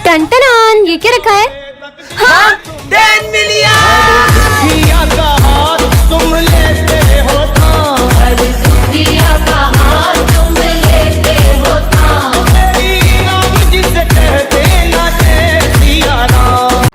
Ton ये क्या रखा है? हाँ 10 मिलियन।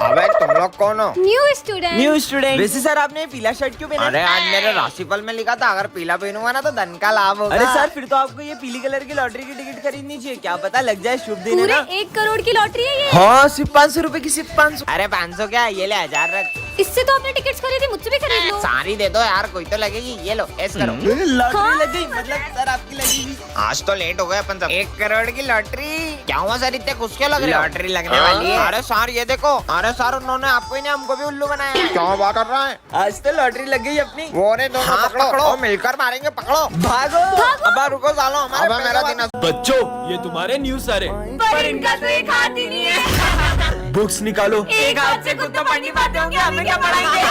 अबे तुम लोग कौन हो? New student. वैसे सर आपने पीला शर्ट क्यों पहना? अरे आज मेरे राशिफल में लिखा था अगर पीला पहनूंगा ना तो धन का लाभ होगा। अरे सर फिर तो आपको ये पीली कलर की लॉटरी की टिकट खरीदनी चाहिए, क्या पता लग जाए शुभ दिन है पूरे ना। 1 करोड़ की लॉटरी है ये। हाँ सिर्फ 500 रुपए की, सिर्फ 500। अरे 500 क्या ये ले 1000 रख। इससे तो आपने टिकट्स खरीदी, मुझसे भी खरीद लो। सारी दे दो यार, कोई तो लगेगी। ये लो ऐस करो। लॉटरी लग गई, मतलब सर आपकी लगेगी। आज तो लेट हो गए अपन सब। 1 करोड़ की लॉटरी। क्या हुआ सर इतने खुश क्यों लग रहे हो? लॉटरी लगने वाली है। अरे सर ये देखो, अरे सर उन्होंने आपको ही नहीं हमको भी उल्लू बनाया। क्या बात कर रहा है? आज तो लॉटरी लग गई अपनी। वो रे दोनों पकड़ो और मिलकर मारेंगे। पकड़ो भागो। अब रुको सालो, हमारे मेरा दिन। बच्चों ये तुम्हारे न्यूज सारे, पर इनका तो एक हाथ ही नहीं है। बुक्स निकालो। एक हाथ से खुद तो पढ़ नहीं पाते होंगे, हमें क्या पढ़ाएंगे?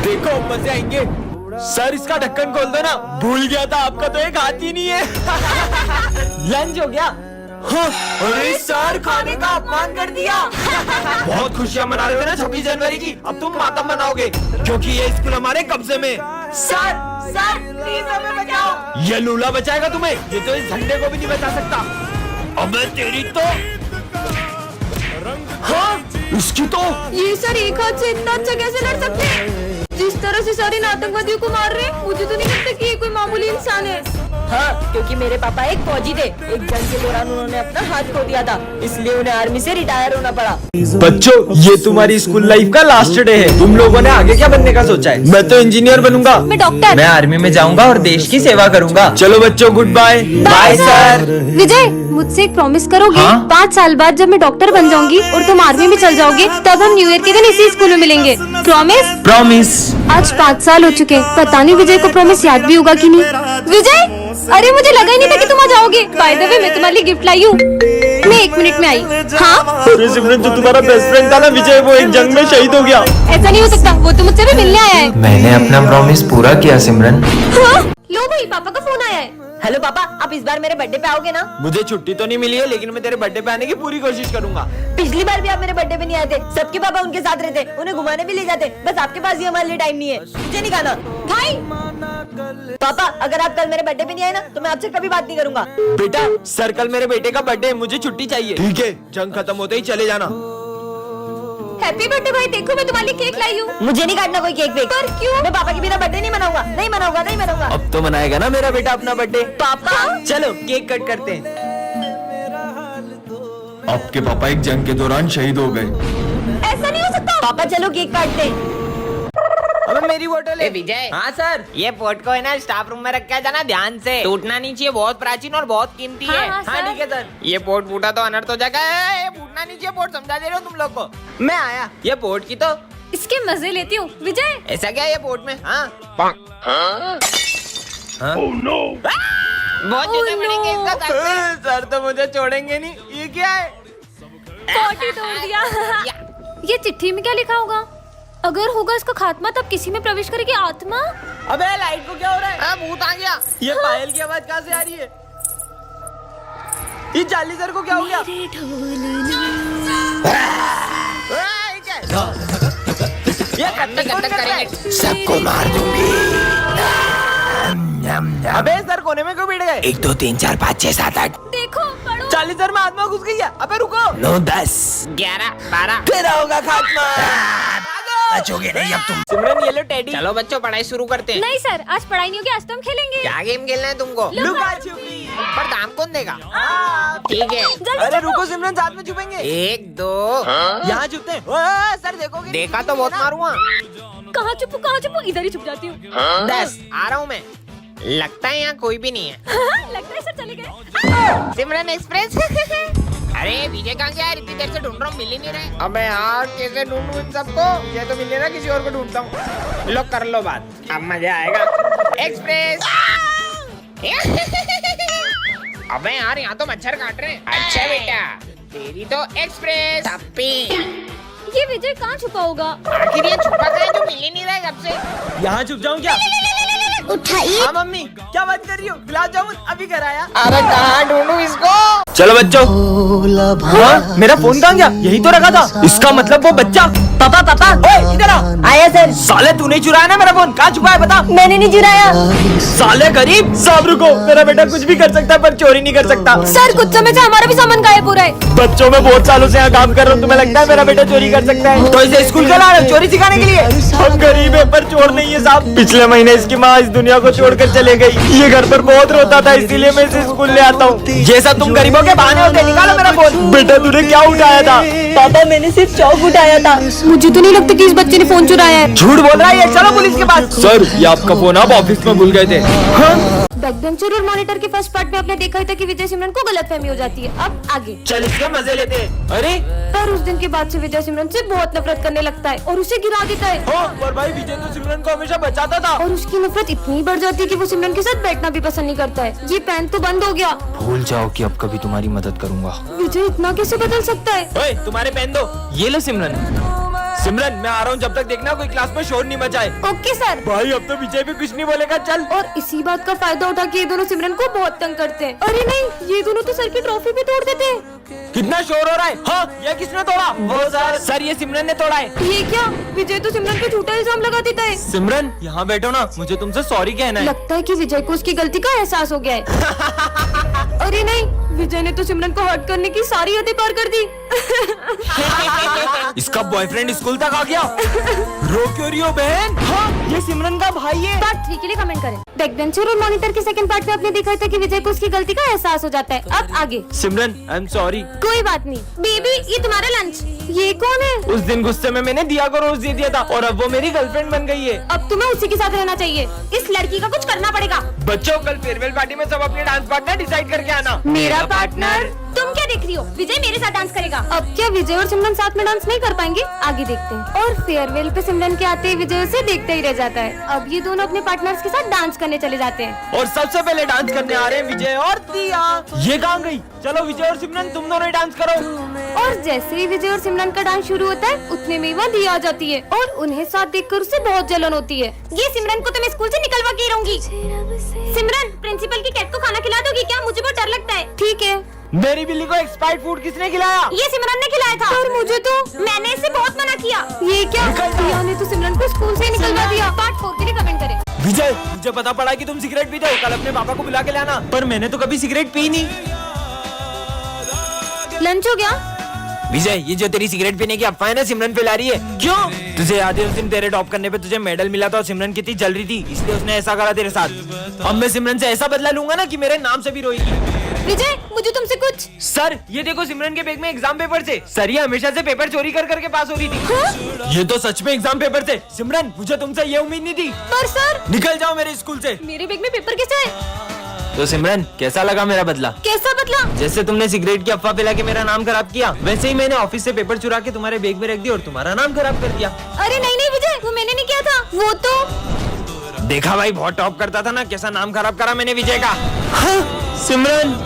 देखो मजे आएंगे। सर इसका ढक्कन खोल दो ना, भूल गया था आपका तो एक हाथ ही नहीं है। लंच हो गया। हाँ, अरे सर खाने का अपमान कर दिया। बहुत खुशियाँ मना रहे थे ना 26 जनवरी की, अब तुम मातम मनाओगे क्योंकि ये स्कूल हमारे कब्जे में। सर प्लीज हमें बचाओ। ये लूला बचाएगा तुम्हें, ये तो इस झंडे को भी नहीं बचा सकता। अबे तेरी तो, हाँ इसकी तो। ये सर एक हाथ से इतना अच्छा कैसे लड़ सकते हैं? जिस तरह से सर इन आतंकवादियों को मार रहे हैं, मुझे तो नहीं लगता कि ये कोई मामूली इंसान है। हाँ, क्योंकि मेरे पापा एक फौजी थे। एक जंग के दौरान उन्होंने अपना हाथ खो दिया था, इसलिए उन्हें आर्मी से रिटायर होना पड़ा। बच्चों ये तुम्हारी स्कूल लाइफ का लास्ट डे है। तुम लोगों ने आगे क्या बनने का सोचा है? मैं तो इंजीनियर बनूंगा। मैं डॉक्टर। मैं आर्मी में जाऊंगा और देश की सेवा करूंगा। चलो बच्चों good bye. Bye sir. Vijay मुझसे एक प्रॉमिस करोगे? हाँ? 5 साल बाद जब मैं डॉक्टर बन जाऊंगी और तुम आर्मी में चल जाओगे, तब हम न्यू ईयर के दिन इसी स्कूल में मिलेंगे। प्रॉमिस? प्रॉमिस। आज 5 साल हो चुके हैं, पता नहीं विजय को प्रॉमिस याद भी होगा कि नहीं। विजय, अरे मुझे लगा ही नहीं था कि तुम आ जाओगे। बाय द वे मैं तुम्हारे लिए गिफ्ट लाई हूँ। मैं 1 मिनट में आई। हाँ अरे सिमरन जो तुम्हारा बेस्ट फ्रेंड था ना विजय, वो एक जंग में शहीद हो गया। ऐसा नहीं हो सकता, वो तो मुझसे भी मिलने आया है। मैंने अपना प्रॉमिस पूरा किया सिमरन। हाँ? लो भाई पापा का फोन आया है। हेलो पापा, आप इस बार मेरे बर्थडे पे आओगे ना? मुझे छुट्टी तो नहीं मिली है, लेकिन मैं तेरे बर्थडे पे आने की पूरी कोशिश करूंगा। पिछली बार भी आप मेरे बर्थडे पे नहीं आए थे। सबके पापा उनके साथ रहते, उन्हें घुमाने भी ले जाते। बस आपके पास ही हमारे लिए टाइम नहीं है। मुझे नहीं खाना। भाई पापा अगर आप कल मेरे बर्थडे पे नहीं आए ना, तो मैं आपसे कभी बात नहीं करूंगा। बेटा सर कल मेरे बेटे का बर्थडे है, मुझे छुट्टी चाहिए। ठीक है, जंग खत्म होते ही चले जाना। हैप्पी बर्थडे भाई, देखो मैं तुम्हारे लिए केक लाई हूँ। मुझे नहीं काटना कोई केक वेक। पर क्यों? मैं पापा के बिना बर्थडे नहीं मनाऊंगा, नहीं मनाऊंगा, नहीं मनाऊंगा। अब तो मनाएगा ना मेरा बेटा अपना बर्थडे। पापा चलो केक कट करते हैं। आपके पापा एक जंग के दौरान शहीद हो गए। ऐसा नहीं हो सकता। पापा चलो केक काटते हैं। अबे मेरी बोतल है। विजय, हाँ सर। ये पोर्ट को है ना स्टाफ रूम में रख के जाना, ध्यान से। टूटना नहीं चाहिए, बहुत प्राचीन और बहुत कीमती है। हाँ, हाँ ठीक है सर। ये पोर्ट फूटा तो अनर्थ हो जाएगा। ये फूटना नहीं चाहिए पोर्ट, समझा दे रहे हो तुम लोग को। मैं आया। ये पोर्ट की तो इसके मजे लेती हूँ। विजय ऐसा क्या है ये पोर्ट में? हाँ बहुत जूते पड़ेंगे इसका सर पे। सर तो मुझे छोड़ेंगे नहीं। ये क्या है? पोटी तोड़ दिया। ये चिट्ठी में क्या लिखा होगा? अगर होगा इसका खात्मा, तब किसी में प्रवेश करेगी आत्मा। अबे लाइट को क्या हो रहा है? भूत आ गया। ये पायल की आवाज कहाँ से आ रही है? ये जाली सर को क्या हो गया? ये कत्तक कौन कर रहा है? सबको मार दूंगी। अबे सर कोने में क्यों बैठ गए? 1 2 3 4 5 6 7 8 देखो पढ़ो। चालीस सर में आत्मा घुस गई है। अबे रुको। 9 10 11 12। तेरा होगा खात्मा। बचोगे नहीं अब तुम। सिमरन ये लो टेडी। चलो बच्चों पढ़ाई शुरू करते हैं। नहीं सर, आज पढ़ाई नहीं होगी, आज तो हम खेलेंगे। क्या गेम खेलना है तुमको? लुका छुपी। पर दाम कौन देगा? हाँ। ठीक है। अरे रुको सिमरन, साथ में छुपेंगे। 1 2। यहाँ छुपते हैं। ओए, सर देखोगे? देखा तो बहुत मारूंगा। कहाँ छुपू कहाँ छुपू? इधर ही छुप जाती हूँ। 10 आ रहा हूँ मैं। लगता है यहाँ कोई भी नहीं है। लगता है सर चले गए। सिमरन एक्सप्रेस। अरे विजय कहाँ गया? इतनी देर से ढूंढ रहा हूँ, मिल ही नहीं रहे। अबे यार कैसे ढूंढूं इन सबको? ये तो मिल नहीं रहा, किसी और को ढूंढता हूँ। लो कर लो बात, अब मजा आएगा। एक्सप्रेस। अबे यार यहाँ तो मच्छर काट रहे हैं। अच्छा बेटा, तेरी तो एक्सप्रेस अप्पी। ये विजय कहाँ छुपा होगा? आखिर ये छुपा है जो मिल ही नहीं रहा है कब से। यहाँ छुप जाऊँ क्या? उठाइए। हाँ मम्मी, क्या बात कर रही हो? गुलाब जामुन अभी घर आया। अरे कहाँ ढूंढूं इसको? चलो बच्चों। हाँ, मेरा फोन कहाँ गया? यही तो रखा था। इसका मतलब वो बच्चा। पापा पापा ओए, इधर आ। आया सर। साले तूने चुराया ना मेरा फोन? कहाँ छुपा है बता? मैंने नहीं चुराया। साले गरीब। सब रुको, मेरा बेटा कुछ भी कर सकता है पर चोरी नहीं कर सकता। सर कुछ समय से हमारा भी सामान गायब हो रहा है। बच्चों में बहुत सालों से यहाँ काम कर रहा हूँ, तुम्हें लगता है मेरा बेटा चोरी कर सकता है? तो इसे स्कूल का ला रहे हो चोरी सिखाने के लिए? हम गरीब है पर चोर नहीं है साहब। पिछले महीने इसकी माँ इस दुनिया को छोड़कर चले गई। ये घर पर बहुत रोता था, इसीलिए मैं इसे स्कूल ले आता हूँ। ये सब तुम गरीबों के बहाने होते। निकालो मेरा फोन। बेटा तूने क्या उठाया था? पापा मैंने सिर्फ चौक उठाया था। मुझे तो नहीं लगता कि इस बच्चे ने फोन चुराया है। झूठ बोल रहा है ये। चलो पुलिस के पास। सर ये आपका फोन आप ऑफिस में भूल गए थे। हाँ? बैकबेंचर और मॉनिटर के फर्स्ट पार्ट में आपने देखा ही था कि विजय सिमरन को गलतफहमी हो जाती है। अब आगे। चल इसके मजे लेते हैं। अरे पर उस दिन के बाद से विजय सिमरन से बहुत नफरत करने लगता है और उसे गिरा देता है। हाँ, पर भाई विजय तो सिमरन को हमेशा बचाता था। और उसकी नफरत इतनी बढ़ जाती है कि वो सिमरन के साथ बैठना भी पसंद नहीं करता है। ये पेन तो बंद हो गया। भूल जाओ कि अब कभी तुम्हारी मदद करूंगा। विजय इतना कैसे बदल सकता है? ओए तुम्हारे पेन दो। ये लो सिमरन। सिमरन मैं आ रहा हूँ, जब तक देखना कोई क्लास में शोर नहीं मचाए। Okay sir. भाई अब तो विजय भी कुछ नहीं बोलेगा। चल। और इसी बात का फायदा उठा के ये दोनों सिमरन को बहुत तंग करते हैं। अरे नहीं, ये दोनों तो सर की ट्रॉफी भी तोड़ देते हैं। कितना शोर हो रहा है? हाँ, ये किसने तोड़ा? वो सर ये सिमरन ने तोड़ा है। ये क्या? विजय तो सिमरन पे झूठा इल्जाम लगा देता है। सिमरन यहाँ बैठो ना, मुझे तुमसे सॉरी कहना है। लगता है कि विजय को उसकी गलती का एहसास हो गया है। अरे नहीं, विजय ने तो सिमरन को हर्ट करने की सारी हदें पार कर दी। इसका बॉयफ्रेंड स्कूल तक आ गया। रो क्यों रही हो बहन? हाँ, ये सिमरन का भाई है। पार्ट 3 के लिए कमेंट करें। बैकबेंचर और मॉनिटर के सेकंड पार्ट में आपने देखा था कि विजय को उसकी गलती का एहसास हो जाता है। अब आगे। सिमरन आई एम सॉरी। कोई बात नहीं। बेबी ये तुम्हारा लंच। ये कौन है? उस दिन गुस्से में मैंने दिया को रोज दे दिया था और अब वो मेरी गर्लफ्रेंड बन गई है। अब तुम्हें उसी के साथ रहना चाहिए। इस लड़की का कुछ करना पड़ेगा। बच्चों कल फेयरवेल पार्टी में सब अपने डांस पार्टनर डिसाइड करके आना। मेरा पार्टनर? तुम क्या देख रही हो? विजय मेरे साथ डांस करेगा। अब क्या विजय और सिमरन साथ में डांस नहीं कर पाएंगे? आगे देखते हैं। और फेयरवेल पे सिमरन के आते ही विजय उसे देखते ही रह जाता है। अब ये दोनों अपने पार्टनर्स के साथ डांस करने चले जाते हैं। और सबसे पहले डांस करने आ रहे हैं विजय और दिया। ये कहाँ गई? चलो विजय और सिमरन तुम दोनों ही डांस करो। और जैसे ही विजय और सिमरन का डांस शुरू होता है उतने में वहाँ दिया आ जाती है और उन्हें साथ देखकर उसे बहुत जलन होती है। ये सिमरन को तो मैं स्कूल से निकलवा के ही रहूंगी। सिमरन प्रिंसिपल की कैट को खाना खिला दोगी क्या? मुझे बहुत डर लगता है। ठीक है। मेरी बिल्ली को एक्सपायर्ड फूड किसने खिलाया? ये सिमरन ने खिलाया था। पर मुझे तो मैंने इसे बहुत मना किया। ये क्या? दिया ने तो सिमरन को स्कूल से ही निकलवा दिया। पार्ट 4 के लिए कमेंट करें। विजय मुझे पता पड़ा कि तुम सिगरेट पीते हो, कल अपने पापा को बुला के लाना। पर मैंने तो कभी सिगरेट पी नहीं। लंच हो गया? विजय ये जो तेरी सिगरेट पीने की अफवाह है ना सिमरन फैला रही है। क्यों? तुझे याद है उस दिन तेरे टॉप करने पे तुझे मेडल मिला था और सिमरन कितनी जल रही थी, इसलिए उसने ऐसा करा तेरे साथ। अब मैं सिमरन से ऐसा बदला लूंगा ना कि मेरे नाम से भी रोएगी। विजय मुझे तुमसे कुछ। सर ये देखो सिमरन के बैग में एग्जाम पेपर थे। सर ये हमेशा से पेपर चोरी कर करके पास हो रही थी। हाँ? ये तो सच में एग्जाम पेपर थे। सिमरन मुझे तुमसे ये उम्मीद नहीं थी। पर सर। निकल जाओ मेरे स्कूल से। मेरे बैग में पेपर कैसे है? तो सिमरन कैसा लगा मेरा बदला? कैसा बदला? जैसे तुमने सिगरेट की अफवाह फैला के मेरा नाम खराब किया, वैसे ही मैंने ऑफिस से पेपर चुरा के तुम्हारे बैग में रख दिया और तुम्हारा नाम खराब कर दिया। अरे नहीं नहीं विजय, वो मैंने नहीं किया था। वो तो देखा भाई बहुत टॉप करता था ना, कैसा नाम खराब करा मैंने विजय का। हाँ, सिमरन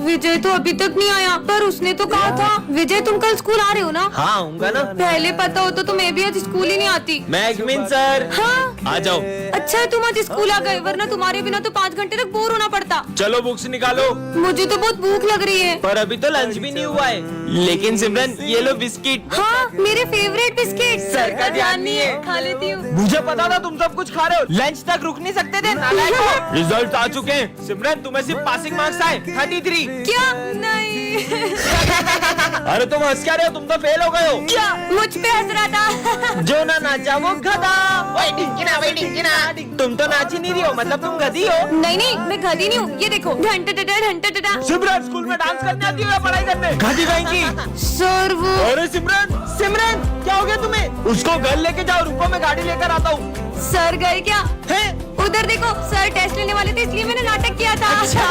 विजय तो अभी तक नहीं आया, पर उसने तो कहा था। विजय तुम कल स्कूल आ रहे हो ना? हाँ आऊंगा ना। पहले पता होता तो मैं भी आज स्कूल ही नहीं आती। मैगमिन सर। हाँ आ जाओ। अच्छा है तुम आज स्कूल आ गए, वरना तुम्हारे बिना तो 5 घंटे तक बोर होना पड़ता। चलो बुक्स निकालो। मुझे तो बहुत भूख लग रही है। पर अभी तो लंच भी नहीं हुआ है। लेकिन सिमरन ये लो बिस्किट। हाँ मेरे फेवरेट बिस्किट। सर का ध्यान नहीं है। खा लेती हूँ। मुझे पता था तुम सब कुछ खा रहे हो, लंच तक रुक नहीं सकते थे। रिजल्ट आ चुके हैं सिमरन, तुम्हें सिर्फ पासिंग मार्क्स आए 33। क्या? नहीं। अरे तुम हंस क्या रहे हो? तुम तो फेल हो गए हो। क्या? मुझ पे हंस रहा था। जो ना नाचा वो गधा। तुम तो नाच ही नहीं रही हो, मतलब तुम गधी हो। नहीं नहीं मैं गधी नहीं हूँ। ये देखो घंटा। सिमरन स्कूल में डांस करने आती हो या पढ़ाई करने? गधी कहेंगी। सर वो। अरे सिमरन क्या हो गया तुम्हें? उसको घर लेके जाओ, रुको मैं गाड़ी लेकर आता हूँ। सर गए क्या? है? उधर देखो, सर टेस्ट लेने वाले थे इसलिए मैंने नाटक किया था। अच्छा।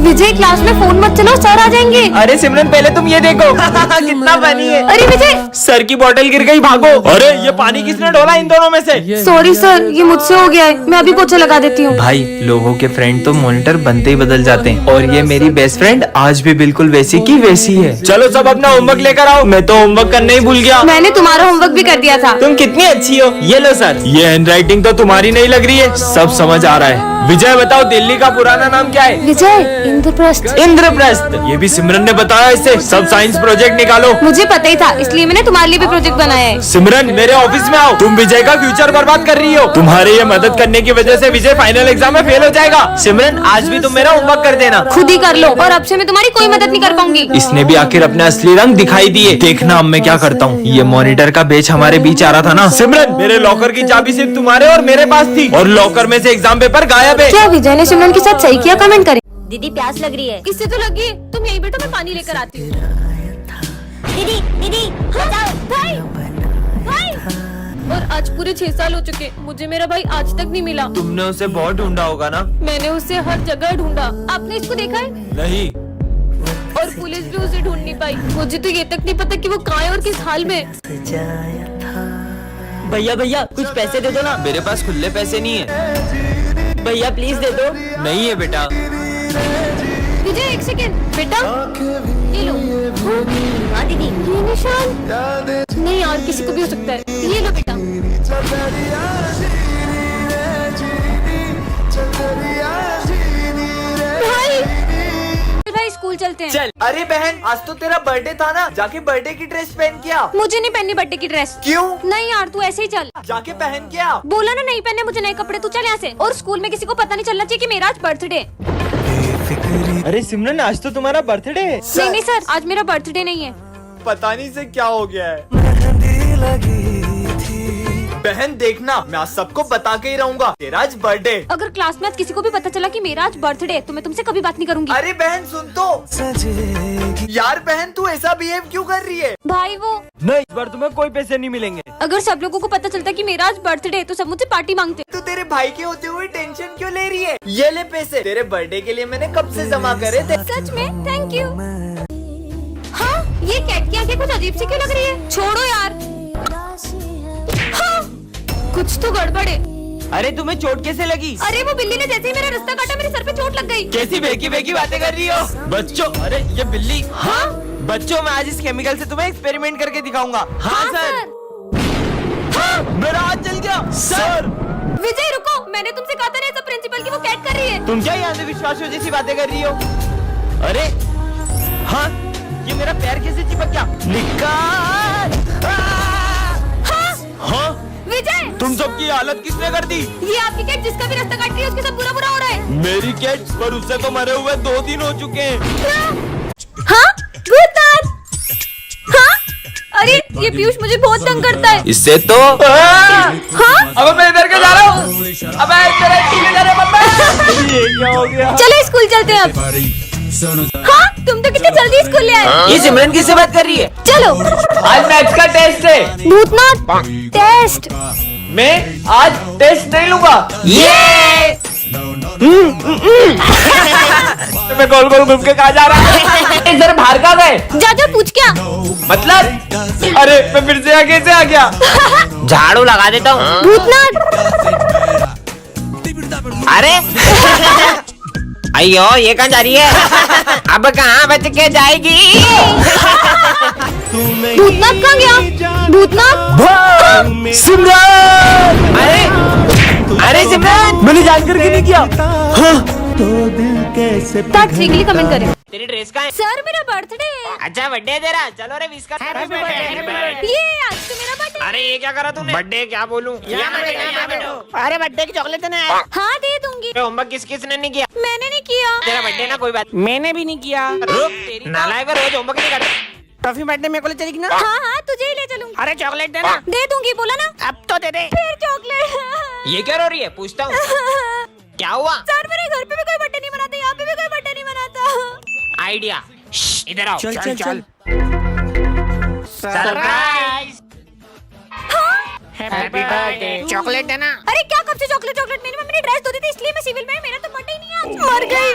विजय क्लास में फोन मत चलाओ, सर आ जाएंगे। अरे सिमरन पहले तुम ये देखो कितना फनी है। अरे विजय, सर की बोतल गिर गई, भागो। अरे ये पानी किसने डोला इन दोनों में से? सॉरी सर, ये मुझसे हो गया है, मैं अभी पोछा लगा देती हूँ। भाई लोगों के फ्रेंड तो मॉनिटर बनते ही बदल जाते हैं, और ये मेरी बेस्ट फ्रेंड आज भी बिल्कुल वैसी की वैसी है। चलो सब अपना होमवर्क लेकर आओ, मैं तो होमवर्क करने ही भूल गया। मैंने तुम्हारा होमवर्क भी कर दिया था। तुम कितनी अच्छी हो। ये लो सर, ये हैंडराइटिंग तो तुम्हारी नहीं लग रही है, सब समझ आ रहा है। विजय बताओ दिल्ली का पुराना नाम क्या है? विजय, इंद्रप्रस्थ। इंद्रप्रस्थ। ये भी सिमरन ने बताया इसे। सब साइंस प्रोजेक्ट निकालो। मुझे पता ही था, इसलिए मैंने तुम्हारे लिए भी प्रोजेक्ट बनाया है। सिमरन मेरे ऑफिस में आओ, तुम विजय का फ्यूचर बर्बाद कर रही हो। तुम्हारे ये मदद करने की वजह से विजय फाइनल एग्जाम में फेल हो जाएगा। सिमरन आज भी तुम मेरा होमवर्क कर देना। खुद ही कर लो, और अब से मैं तुम्हारी कोई मदद नहीं कर पाऊंगी। इसने भी आखिर अपने असली रंग दिखाई दिए। देखना अब मैं क्या करता हूँ। ये मॉनिटर का बेच हमारे बीच आ रहा था ना। सिमरन मेरे लॉकर की चाबी सिर्फ तुम्हारे और मेरे पास थी, और लॉकर में से एग्जाम पेपर गायब है। क्या विजय ने सिमरन के साथ सही किया? कमेंट करें। दीदी प्यास लग रही है। इससे तो लगी, तुम यहीं बैठो, मैं पानी लेकर आती हूँ। दीदी दीदी बचाओ। भाई, भाई। और आज पूरे 6 साल हो चुके, मुझे मेरा भाई आज तक नहीं मिला। तुमने उसे बहुत ढूंढा होगा ना? मैंने उसे हर जगह ढूंढा। आपने इसको देखा है? नहीं। और पुलिस भी उसे ढूंढ नहीं पाई। मुझे तो ये तक नहीं पता कि वो कहाँ है और किस हाल में। भैया भैया कुछ पैसे दे दो ना। मेरे पास खुले पैसे नहीं है। भैया प्लीज दे दो। नहीं है बेटा। विजय एक सेकेंड, बेटा ये लो। हाँ दीदी। ये निशान नहीं यार, किसी को भी हो सकता है। ये लो बेटा। भाई स्कूल चलते हैं। चल। अरे बहन आज तो तेरा बर्थडे था ना, जाके बर्थडे की ड्रेस पहन के आ। मुझे नहीं पहननी बर्थडे की ड्रेस। क्यों? नहीं यार, तू ऐसे ही चल। जाके पहन के आ। बोला ना नहीं पहनने मुझे नए कपड़े, तू चल यहाँ से। और स्कूल में किसी को पता नहीं चलना चाहिए कि मेरा आज बर्थडे। अरे सिमरन आज तो तुम्हारा बर्थडे है। नहीं नहीं सर, आज मेरा बर्थडे नहीं है। पता नहीं से क्या हो गया है। बहन देखना, मैं आज सबको बता के ही रहूंगा तेरा आज बर्थडे। अगर क्लास में आज किसी को भी पता चला कि मेरा आज बर्थडे है, तो मैं तुमसे कभी बात नहीं करूंगी। अरे बहन सुन तो। यार बहन तू ऐसा बिहेव क्यों कर रही है? भाई वो नहीं, इस बार तुम्हें कोई पैसे नहीं मिलेंगे। अगर सब लोगों को पता चलता कि मेरा आज बर्थडे है, तो सब मुझसे पार्टी मांगते। तू तेरे भाई के होते हुए टेंशन क्यों ले रही है? ये ले पैसे, तेरे बर्थडे के लिए मैंने कब से जमा करे थे। सच में थैंक यू। हाँ, ये कैट की आंखें कुछ अजीब सी क्यों लग रही है? छोड़ो यार। हाँ, कुछ तो गड़बड़ है। अरे तुम्हें चोट कैसे लगी? अरे वो बिल्ली ने जैसे ही मेरा रास्ता काटा, मेरे सर पे चोट लग गई। कैसी बेकी बेकी बातें कर रही हो बच्चों? अरे ये बिल्ली। हाँ बच्चों मैं आज इस केमिकल से तुम्हें एक्सपेरिमेंट करके दिखाऊंगा। हाँ सर। हाँ, मेरा हाथ जल गया सर। विजय रुको, मैंने तुमसे कहा था ना, सब प्रिंसिपल की वो कैट कर रही है। तुम क्या यहाँ से विश्वासों जैसी बातें कर रही हो? अरे हाँ, ये मेरा पैर कैसे चिपक गया? निकाल। हाँ विजय, तुम सबकी हालत किसने कर दी? ये आपकी कैट जिसका भी रास्ता काट रही है, उसके साथ बुरा बुरा हो रहा है। मेरी कैट, पर उससे तो मरे हुए 2 दिन हो चुके हैं। हाँ भूतनाथ। हाँ, अरे ये पीयूष मुझे बहुत तंग करता है। इससे तो हाँ, अब मैं इधर के जा रहा हूँ। अब तेरा ये क्या हो गया? चलो स्कूल चलते हैं अब। हाँ, तुम तो कितने जल्दी स्कूल ले आए। ये सिमरन किससे बात कर रही है? चलो। आज मैथ्स का टेस्ट है। भूतनाथ टेस्ट। मैं आज टेस्ट नहीं लूंगा। ये मैं गोल गोल घूम के कहा जा रहा है? इधर बाहर कहाँ गए? जा जा पूछ क्या? मतलब अरे मैं फिर से कैसे आ गया? झाड़ू लगा देता हूँ। भूतनाथ। अरे अयो ये कहाँ जा रही है? अब कहाँ बच के जाएगी? भूतनाथ कहाँ गया? भूतनाथ। सिमरन! अरे सिमरन, मैंने जानकर के नहीं किया। पार्ट 3 के लिए कमेंट करें। तेरी ड्रेस का है? सर मेरा बर्थडे है। अच्छा बर्थडे है तेरा, चलो रे विश कर। ये आज तो मेरा बर्थडे। अरे ये क्या करा तूने? बर्थडे क्या बोलूं? अरे बर्थडे की चॉकलेट देना है। हाँ दे दूंगी। होमवर्क किस किसने नहीं किया? मैंने नहीं किया। तेरा बर्थडे ना, कोई बात। मैंने भी नहीं किया। रुक, नालायक है, रोज होमवर्क नहीं करता। टॉफी बर्थडे मेरे को ले चलेगी ना? हाँ हाँ, तुझे ही ले चलूंगी। अरे चॉकलेट देना। दे दूंगी, बोला ना। अब तो दे दे। फिर चॉकलेट। ये क्या रो रही है? पूछता हूँ क्या हुआ? सर मेरे घर पे भी कोई बर्थडे नहीं मनाता, यहाँ पे भी कोई बर्थडे नहीं मनाता। आइडिया, इधर आओ। चल चल चल। सरप्राइज। Happy birthday. चॉकलेट देना। अरे क्या कब से चॉकलेट? मेरी मम्मी ने ड्रेस धो दी थी, इसलिए मैं सिविल में। मेरा तो बर्थडे ही नहीं आज। मर गई।